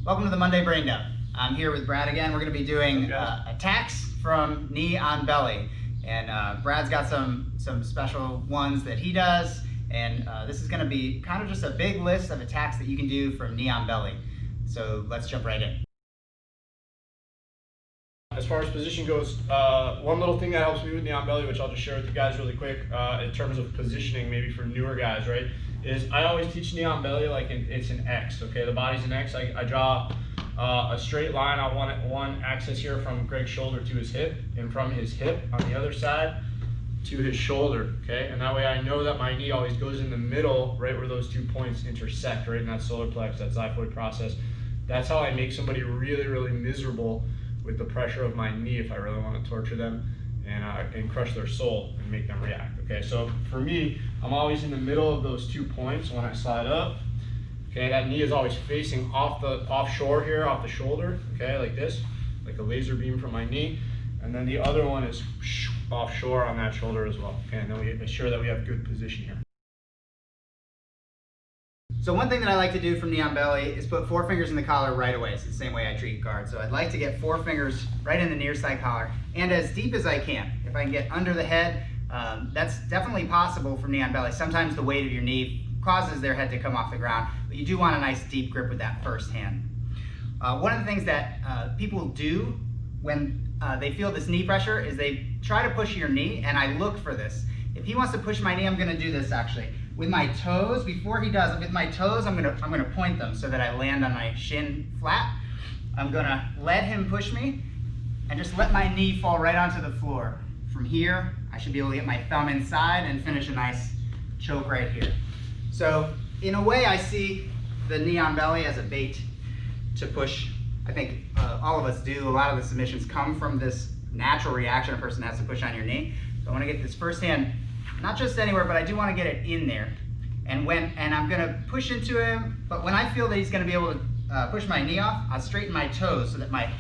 Welcome to the Monday Brain Dump. I'm here with Brad again. We're going to be doing attacks from knee on belly. And Brad's got some special ones that he does. And this is going to be kind of just a big list of attacks that you can do from knee on belly. So let's jump right in. As far as position goes, one little thing that helps me with knee on belly, which I'll just share with you guys really quick, in terms of positioning, maybe for newer guys, right, is I always teach knee on belly like it's an X, okay? The body's an X. I draw a straight line on one axis here from Greg's shoulder to his hip, and from his hip on the other side to his shoulder, okay? And that way I know that my knee always goes in the middle, right where those 2 points intersect, right in that solar plex, that xiphoid process. That's how I make somebody really, really miserable with the pressure of my knee if I really want to torture them and crush their soul and make them react, okay? So for me, I'm always in the middle of those 2 points when I slide up, okay? That knee is always facing offshore here, off the shoulder, okay, like this, like a laser beam from my knee. And then the other one is offshore on that shoulder as well, okay? And then we ensure that we have good position here. So one thing that I like to do from knee on belly is put 4 fingers in the collar right away. It's the same way I treat guards. So I'd like to get 4 fingers right in the near side collar and as deep as I can. If I can get under the head, that's definitely possible from knee on belly. Sometimes the weight of your knee causes their head to come off the ground, but you do want a nice deep grip with that first hand. One of the things that people do when they feel this knee pressure is they try to push your knee, and I look for this. If he wants to push my knee, I'm gonna do this actually. With my toes, before he does it, with my toes, I'm gonna point them so that I land on my shin flat. I'm gonna let him push me and just let my knee fall right onto the floor. From here, I should be able to get my thumb inside and finish a nice choke right here. So in a way, I see the knee on belly as a bait to push. I think all of us do. A lot of the submissions come from this natural reaction a person has to push on your knee. So I wanna get this first hand, not just anywhere, but I do want to get it in there. And I'm going to push into him, but when I feel that he's going to be able to push my knee off, I'll straighten my toes so that my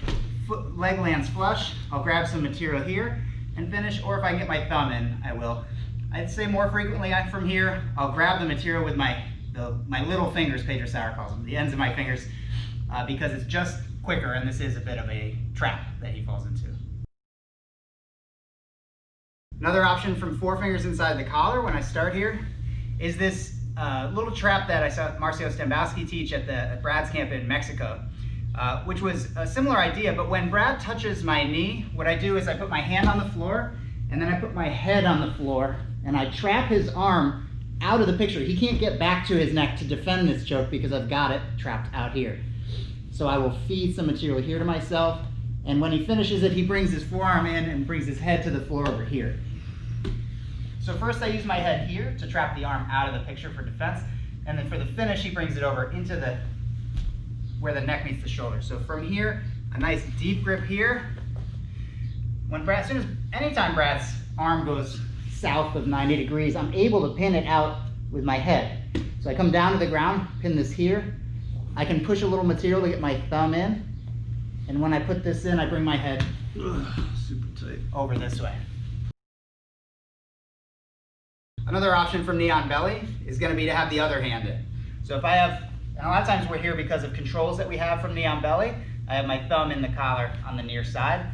leg lands flush. I'll grab some material here and finish, or if I can get my thumb in, I will. I'd say more frequently from here, I'll grab the material with my little fingers, Pedro Sauer calls them, the ends of my fingers, because it's just quicker, and this is a bit of a trap that he falls into. Another option from 4 fingers inside the collar when I start here is this little trap that I saw Marcio Stambowski teach at Brad's camp in Mexico, which was a similar idea, but when Brad touches my knee, what I do is I put my hand on the floor and then I put my head on the floor and I trap his arm out of the picture. He can't get back to his neck to defend this choke because I've got it trapped out here. So I will feed some material here to myself, and when he finishes it, he brings his forearm in and brings his head to the floor over here. So first I use my head here to trap the arm out of the picture for defense, and then for the finish he brings it over into where the neck meets the shoulder. So from here, a nice deep grip here. Anytime Brad's arm goes south of 90 degrees, I'm able to pin it out with my head. So I come down to the ground, pin this here. I can push a little material to get my thumb in, and when I put this in, I bring my head super tight over this way. Another option from knee on belly is going to be to have the other hand in. So if I have, and a lot of times we're here because of controls that we have from knee on belly, I have my thumb in the collar on the near side.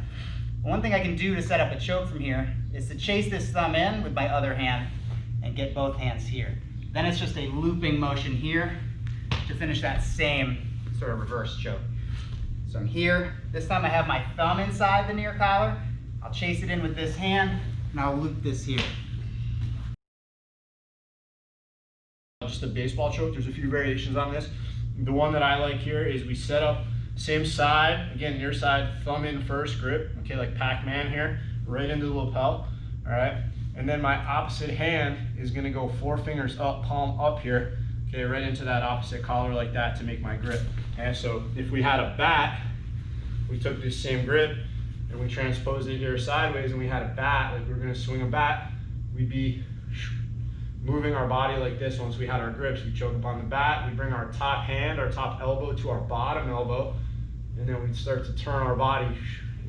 One thing I can do to set up a choke from here is to chase this thumb in with my other hand and get both hands here. Then it's just a looping motion here to finish that same sort of reverse choke. So I'm here, this time I have my thumb inside the near collar, I'll chase it in with this hand, and I'll loop this here. Just a baseball choke, there's a few variations on this. The one that I like here is we set up same side, again near side, thumb in first grip, okay, like Pac-Man here, right into the lapel, all right? And then my opposite hand is gonna go 4 fingers up, palm up here, okay, right into that opposite collar like that to make my grip. And so if we had a bat, we took this same grip and we transposed it here sideways and we had a bat, like we were gonna swing a bat, we'd be moving our body like this. Once we had our grips, we choke up on the bat, we bring our top hand, our top elbow to our bottom elbow, and then we'd start to turn our body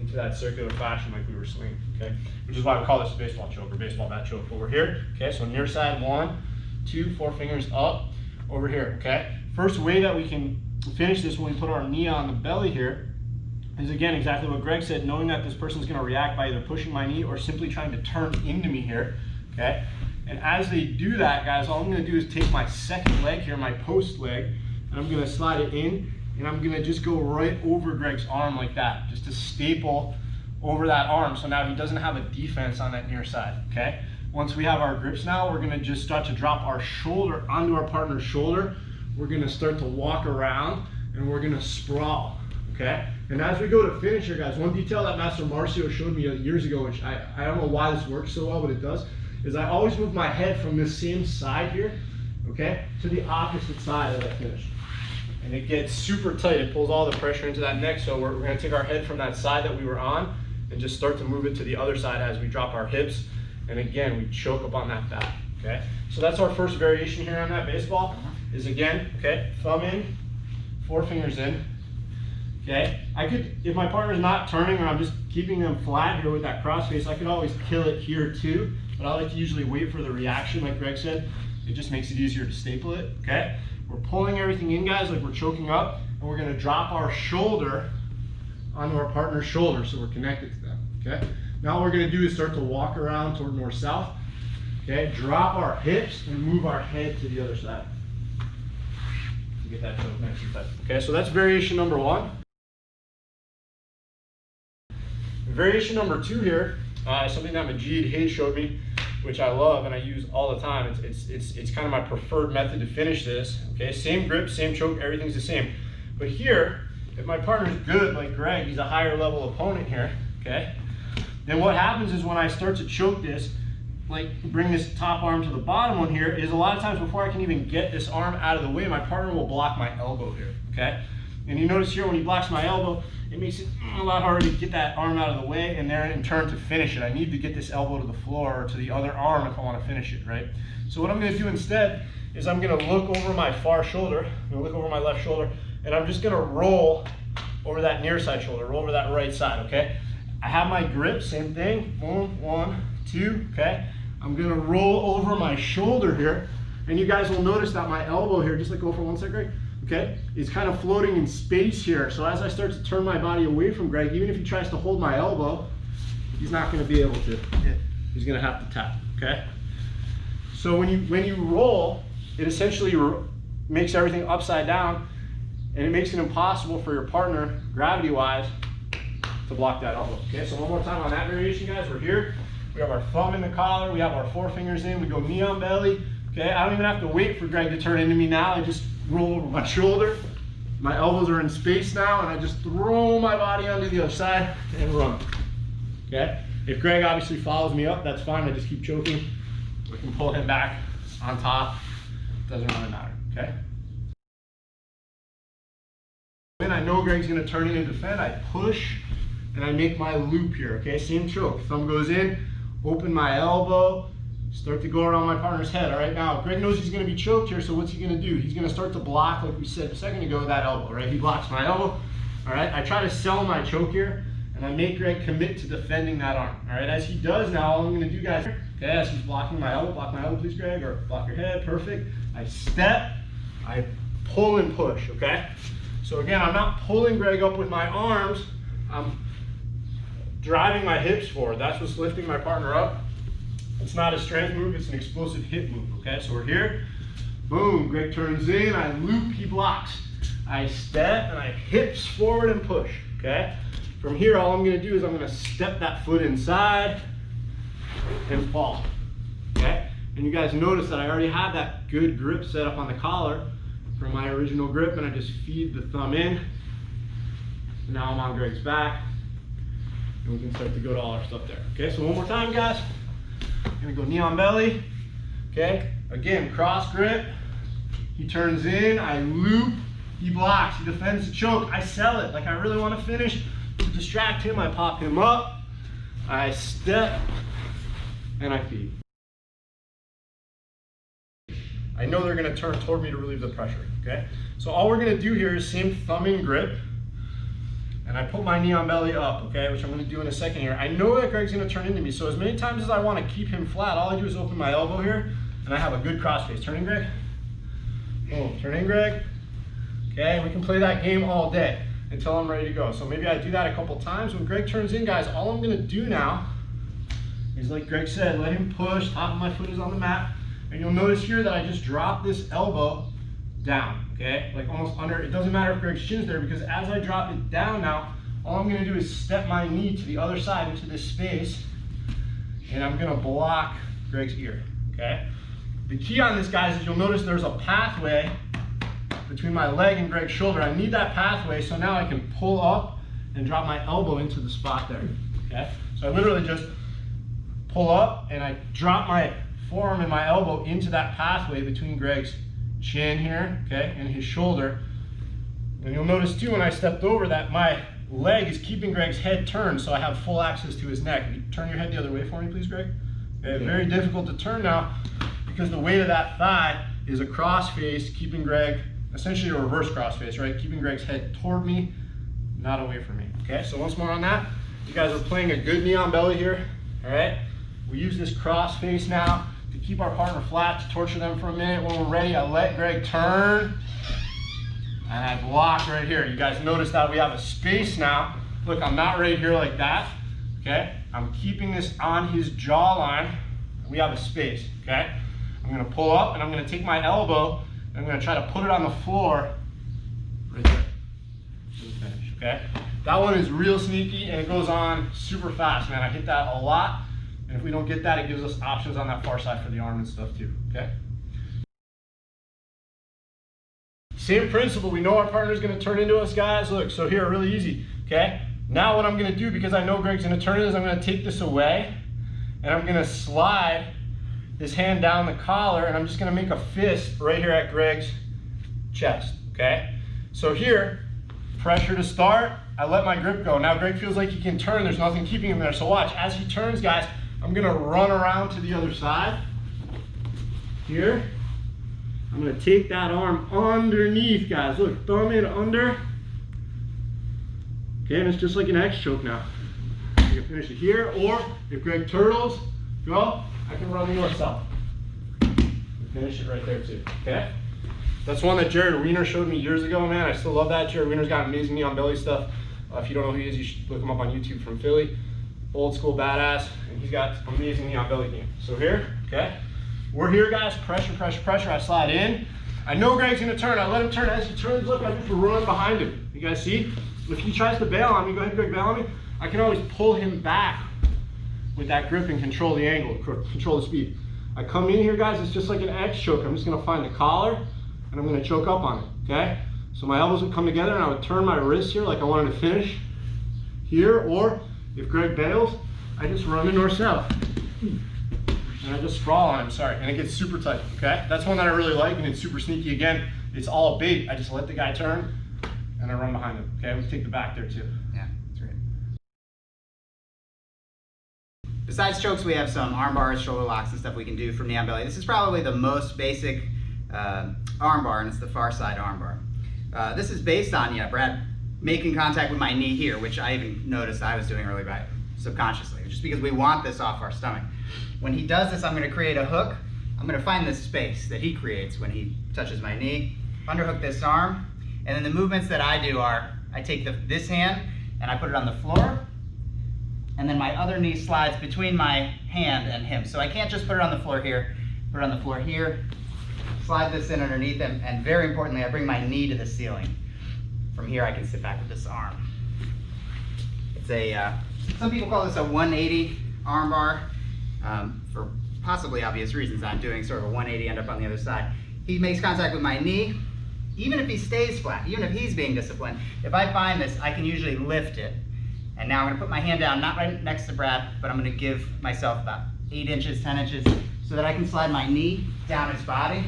into that circular fashion like we were swinging, okay? Which is why we call this a baseball choke or baseball bat choke over here, okay? So near side, 1, 2, 4 fingers up over here, okay? First way that we can finish this when we put our knee on the belly here is, again, exactly what Greg said, knowing that this person's going to react by either pushing my knee or simply trying to turn into me here, okay? And as they do that, guys, all I'm going to do is take my second leg here, my post leg, and I'm going to slide it in, and I'm going to just go right over Greg's arm like that, just to staple over that arm, so now he doesn't have a defense on that near side, okay? Once we have our grips now, we're going to just start to drop our shoulder onto our partner's shoulder. We're going to start to walk around, and we're going to sprawl, okay? And as we go to finish here, guys, one detail that Master Marcio showed me years ago, which I don't know why this works so well, but it does, is I always move my head from this same side here, okay, to the opposite side as I finish. And it gets super tight. It pulls all the pressure into that neck, so we're going to take our head from that side that we were on and just start to move it to the other side as we drop our hips. And again, we choke up on that back, okay? So that's our first variation here on that baseball, is again, okay, thumb in, 4 fingers in. Okay, I could, if my partner's not turning or I'm just keeping them flat here with that cross face, I could always kill it here too, but I like to usually wait for the reaction like Greg said. It just makes it easier to staple it, okay? We're pulling everything in, guys, like we're choking up, and we're gonna drop our shoulder onto our partner's shoulder so we're connected to them, okay? Now what we're gonna do is start to walk around toward north-south, okay? Drop our hips and move our head to the other side to get that choke nice and tight. Okay, so that's variation number 1. Variation number 2 here is something that Majid Hayes showed me, which I love and I use all the time. It's kind of my preferred method to finish this. Okay, same grip, same choke, everything's the same. But here, if my partner's good, like Greg, he's a higher level opponent here, okay? Then what happens is when I start to choke this, like bring this top arm to the bottom one here, is a lot of times before I can even get this arm out of the way, my partner will block my elbow here, okay? And you notice here when he blocks my elbow, it makes it a lot harder to get that arm out of the way and then in turn to finish it. I need to get this elbow to the floor or to the other arm if I want to finish it, right? So what I'm going to do instead is I'm going to look over my far shoulder, I'm going to look over my left shoulder, and I'm just going to roll over that near side shoulder, roll over that right side, okay? I have my grip, same thing, boom, 1, 2, okay? I'm going to roll over my shoulder here, and you guys will notice that my elbow here, just like go for 1 second, Greg, okay, is kind of floating in space here. So as I start to turn my body away from Greg, even if he tries to hold my elbow, he's not going to be able to. He's going to have to tap, okay? So when you roll, it essentially makes everything upside down, and it makes it impossible for your partner, gravity-wise, to block that elbow. Okay, so one more time on that variation, guys. We're here. We have our thumb in the collar. We have our 4 fingers in. We go knee on belly. Okay, I don't even have to wait for Greg to turn into me now. I just roll over my shoulder. My elbows are in space now, and I just throw my body onto the other side and run. Okay, if Greg obviously follows me up, that's fine. I just keep choking. We can pull him back on top. Doesn't really matter. Okay. When I know Greg's going to turn in and defend, I push and I make my loop here. Okay, same choke. Thumb goes in, open my elbow, start to go around my partner's head. All right, now Greg knows he's going to be choked here, so what's he going to do? He's going to start to block, like we said a second ago, that elbow, right? He blocks my elbow. All right, I try to sell my choke here, and I make Greg commit to defending that arm. All right, as he does now, all I'm going to do, guys, okay, as he's blocking my elbow, block my elbow, please, Greg, or block your head, perfect. I step, I pull and push, okay? So again, I'm not pulling Greg up with my arms, I'm driving my hips forward. That's what's lifting my partner up. It's not a strength move, it's an explosive hip move, okay? So we're here, boom, Greg turns in, I loop, he blocks. I step and I hips forward and push, okay? From here, all I'm gonna do is I'm gonna step that foot inside and fall, okay? And you guys notice that I already have that good grip set up on the collar from my original grip, and I just feed the thumb in. Now I'm on Greg's back, and we can start to go to all our stuff there. Okay, so one more time, guys. I'm gonna go knee on belly, okay? Again, cross grip. He turns in, I loop, he blocks, he defends the choke. I sell it, like I really wanna finish. To distract him, I pop him up, I step, and I feed. I know they're gonna turn toward me to relieve the pressure, okay? So all we're gonna do here is same thumb in grip, and I put my knee on belly up, okay, which I'm gonna do in a second here. I know that Greg's gonna turn into me, so as many times as I wanna keep him flat, all I do is open my elbow here, and I have a good cross face. Turn in, Greg. Boom, turn in, Greg. Okay, we can play that game all day until I'm ready to go. So maybe I do that a couple times. When Greg turns in, guys, all I'm gonna do now is, like Greg said, let him push, top of my foot is on the mat, and you'll notice here that I just drop this elbow down, okay? Like almost under, it doesn't matter if Greg's chin's there, because as I drop it down now, all I'm gonna do is step my knee to the other side into this space, and I'm gonna block Greg's ear, okay? The key on this, guys, is you'll notice there's a pathway between my leg and Greg's shoulder. I need that pathway so now I can pull up and drop my elbow into the spot there, okay? So I literally just pull up and I drop my forearm and my elbow into that pathway between Greg's chin here, okay, and his shoulder. And you'll notice too when I stepped over that my leg is keeping Greg's head turned, so I have full access to his neck. Can you turn your head the other way for me, please, Greg? Okay, very difficult to turn now because the weight of that thigh is a cross face, keeping Greg, essentially a reverse cross face, right? Keeping Greg's head toward me, not away from me. Okay, so once more on that. You guys are playing a good knee on belly here, all right? We use this cross face now to keep our partner flat, to torture them for a minute. When we're ready, I let Greg turn, and I block right here. You guys notice that we have a space now. Look, I'm not right here like that, okay? I'm keeping this on his jawline, and we have a space, okay? I'm gonna pull up, and I'm gonna take my elbow, and I'm gonna try to put it on the floor right there to the finish, okay? That one is real sneaky, and it goes on super fast, man. I hit that a lot, and if we don't get that, it gives us options on that far side for the arm and stuff too, okay? Same principle, we know our partner's gonna turn into us, guys. Look, so here, really easy, okay? Now what I'm gonna do, because I know Greg's gonna turn it, is I'm gonna take this away, and I'm gonna slide his hand down the collar, and I'm just gonna make a fist right here at Greg's chest, okay? So here, pressure to start, I let my grip go. Now Greg feels like he can turn, there's nothing keeping him there. So watch, as he turns, guys, I'm gonna run around to the other side. Here, I'm gonna take that arm underneath, guys. Look, thumb in under. Okay, and it's just like an X choke now. I can finish it here, or if Greg turtles, go, I can run the north-south. Finish it right there too, okay? That's one that Jared Wiener showed me years ago, man. I still love that. Jared Wiener's got amazing knee on belly stuff. If you don't know who he is, you should look him up on YouTube, from Philly. Old school badass, and he's got amazing knee on belly game. So here, okay? We're here, guys. Pressure, pressure, pressure. I slide in. I know Greg's gonna turn. I let him turn. As he turns, look, I just run behind him. You guys see? If he tries to bail on me, go ahead, Greg, bail on me. I can always pull him back with that grip and control the angle, control the speed. I come in here, guys, it's just like an X choke. I'm just gonna find the collar, and I'm gonna choke up on it, okay? So my elbows would come together, and I would turn my wrist here like I wanted to finish here, or if Greg bails, I just run the north-south. And I just sprawl on him, sorry, and it gets super tight, okay? That's one that I really like, and it's super sneaky. Again, it's all a bait. I just let the guy turn, and I run behind him, okay? We can take the back there too. Yeah, that's right. Besides chokes, we have some arm bars, shoulder locks, and stuff we can do from knee on belly. This is probably the most basic arm bar, and it's the far side arm bar. This is based on, Brad making contact with my knee here, which I even noticed I was doing earlier by subconsciously, just because we want this off our stomach. When he does this, I'm gonna create a hook. I'm gonna find this space that he creates when he touches my knee, underhook this arm, and then the movements that I do are, I take this hand and I put it on the floor, and then my other knee slides between my hand and him. So I can't just put it on the floor here, put it on the floor here, slide this in underneath him, and very importantly, I bring my knee to the ceiling. From here, I can sit back with this arm. It's a, some people call this a 180 arm bar, for possibly obvious reasons. I'm doing sort of a 180, end up on the other side. He makes contact with my knee. Even if he stays flat, even if he's being disciplined, if I find this, I can usually lift it. And now I'm gonna put my hand down, not right next to Brad, but I'm gonna give myself about 8 inches, 10 inches, so that I can slide my knee down his body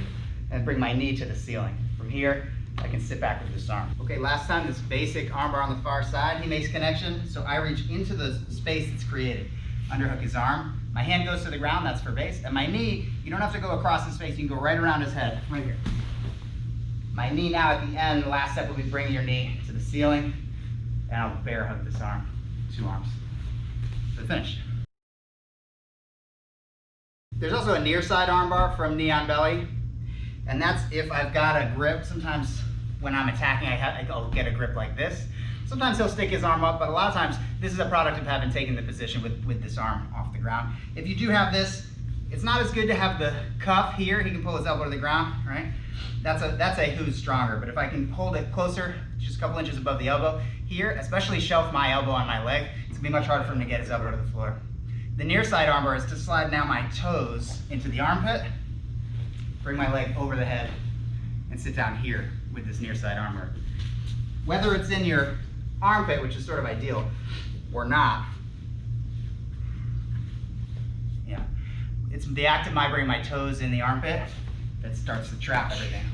and bring my knee to the ceiling. From here, I can sit back with this arm. Okay, last time, this basic arm bar on the far side, he makes connection, so I reach into the space that's created. Underhook his arm, my hand goes to the ground, that's for base, and my knee, you don't have to go across his face, you can go right around his head, right here. My knee now at the end, the last step will be bringing your knee to the ceiling, and I'll bear hug this arm, 2 arms. So finish. There's also a near side arm bar from knee on belly, and that's if I've got a grip. Sometimes when I'm attacking, I'll get a grip like this. Sometimes he'll stick his arm up, but a lot of times this is a product of having taken the position with this arm off the ground. If you do have this, it's not as good to have the cuff here. He can pull his elbow to the ground, right? That's a who's stronger, but if I can hold it closer, just a couple inches above the elbow here, especially shelf my elbow on my leg, it's gonna be much harder for him to get his elbow to the floor. The near side armbar is to slide now my toes into the armpit, bring my leg over the head, and sit down here with this near side armbar. Whether it's in your armpit, which is sort of ideal, or not, yeah, it's the act of my bringing my toes in the armpit that starts to trap everything.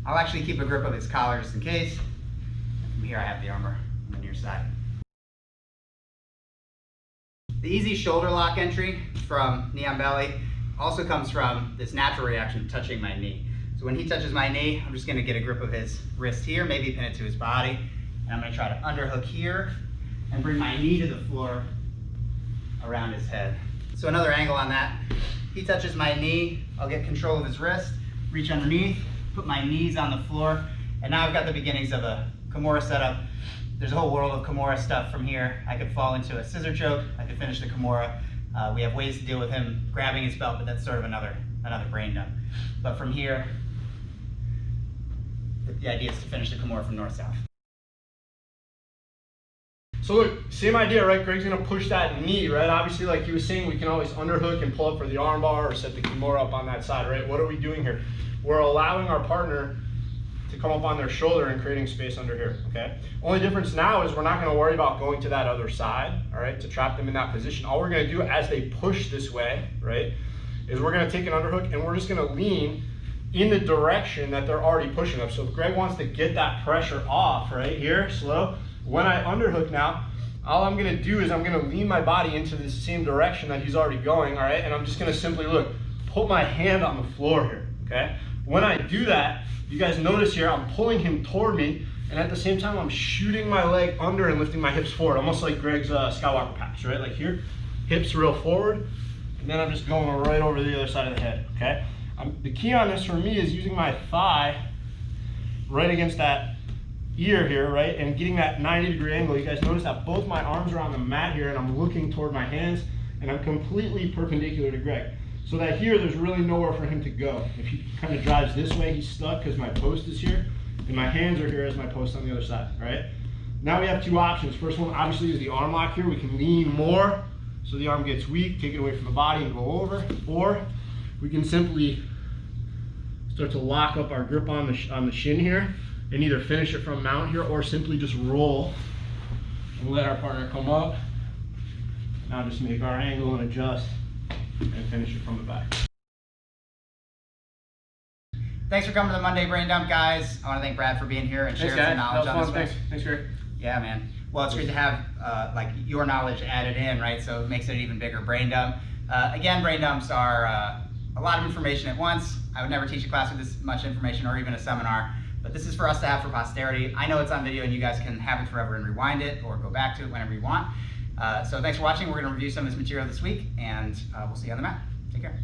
I'll actually keep a grip of his collar just in case. From here I have the armbar on the near side. The easy shoulder lock entry from knee on belly also comes from this natural reaction of touching my knee. So when he touches my knee, I'm just gonna get a grip of his wrist here, maybe pin it to his body, and I'm gonna try to underhook here and bring my knee to the floor around his head. So another angle on that, he touches my knee, I'll get control of his wrist, reach underneath, put my knees on the floor, and now I've got the beginnings of a Kimura setup. There's a whole world of Kimura stuff from here. I could fall into a scissor choke, I could finish the Kimura. We have ways to deal with him grabbing his belt, but that's sort of another brain dump. But from here, the idea is to finish the Kimura from north-south. So look, same idea, right? Greg's gonna push that knee, right? Obviously, like he was saying, we can always underhook and pull up for the armbar or set the Kimura up on that side, right? What are we doing here? We're allowing our partner to come up on their shoulder and creating space under here, okay? Only difference now is we're not gonna worry about going to that other side, all right, to trap them in that position. All we're gonna do as they push this way, right, is we're gonna take an underhook and we're just gonna lean in the direction that they're already pushing up. So if Greg wants to get that pressure off, right, here, slow, when I underhook now, all I'm gonna do is I'm gonna lean my body into the same direction that he's already going, all right, and I'm just gonna simply, look, put my hand on the floor here, okay? When I do that, you guys notice here, I'm pulling him toward me, and at the same time, I'm shooting my leg under and lifting my hips forward, almost like Greg's Skywalker pass, right? Like here, hips real forward, and then I'm just going right over the other side of the head, okay? The key on this for me is using my thigh right against that ear here, right? And getting that 90-degree angle. You guys notice that both my arms are on the mat here, and I'm looking toward my hands, and I'm completely perpendicular to Greg. So that here, there's really nowhere for him to go. If he kind of drives this way, he's stuck because my post is here, and my hands are here as my post on the other side, right? Now we have two options. First one, obviously, is the arm lock here. We can lean more so the arm gets weak, take it away from the body and go over, or we can simply start to lock up our grip on the shin here and either finish it from mount here or simply just roll and let our partner come up. Now just make our angle and adjust and finish it from the back. Thanks for coming to the Monday Brain Dump, guys. I want to thank Brad for being here and sharing some knowledge on this. Thanks, Greg. Yeah, man. Well, it's great to have like your knowledge added in, right? So it makes it an even bigger brain dump. Again, brain dumps are a lot of information at once. I would never teach a class with this much information or even a seminar, but this is for us to have for posterity. I know it's on video and you guys can have it forever and rewind it or go back to it whenever you want. So thanks for watching. We're going to review some of this material this week, and we'll see you on the mat. Take care.